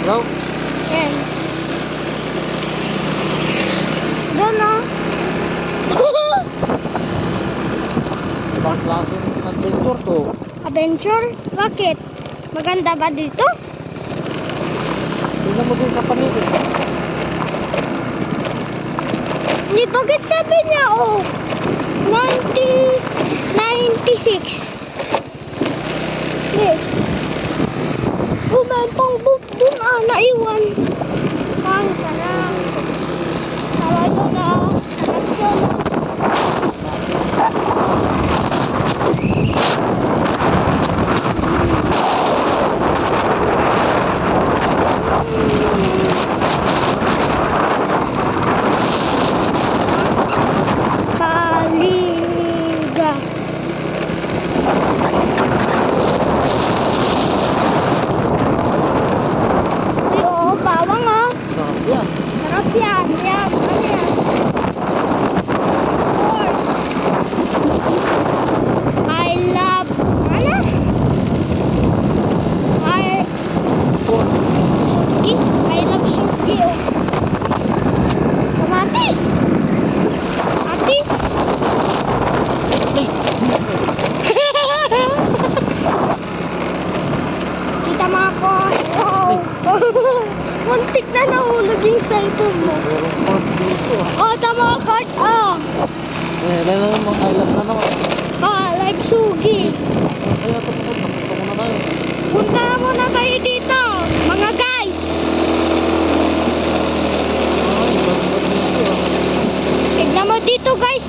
Hello? Yan. Doon na. Ibang klaseng adventure to. Adventure? Bakit? Maganda ba dito? Tingnan mo din sa paligid. Hindi, bakit sabi niya, 96. Yes. May pang boot dun, naiwan. Ang sarap. Sarap doon, sarap doon. Paliga. Ay, oo, bawang Sarap yan. Sarap yan. Yan. Ano yan? Pork. I love, ano? Suki. I love suki, Kamatis. Kamatis. Ay! Kita mo ako. Wow. Muntik na nahulog yung cellphone mo. Merong pork dito. Tama ka, Kurt. Ilan na naman, island na naman. Like sugi. Ay, ito po. Punta muna tayo. Punta muna kayo dito, mga guys. Ay, ganda dito. Tignan mo dito, guys,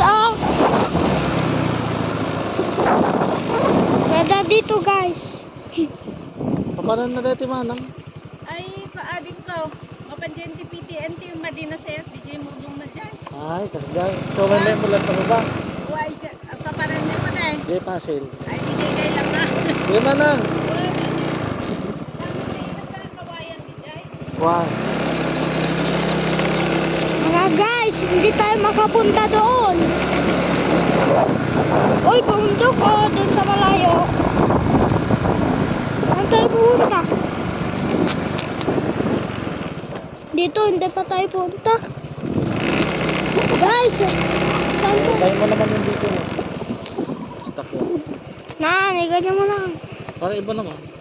Ganda dito, guys. Paano na dito, manang? Ay, paadik ko. Mapandiyan di PTNT yung Madina Set. DJ Murlong na dyan. Ay, kasgay. So, may mula pa ba? Uy, paparan niya mo na eh. Di, pasil. Ay, DJ kayo lang na. Di, manang. Wow. Mga guys, hindi tayo makapunta doon. Uy, bundok, doon sa malayo. Saan tayo pupunta? Dito, hindi pa tayo punta. Guys, saan po? Tayo mo naman yung dito mo. Stop mo. Ganyan mo lang. Para iba naman.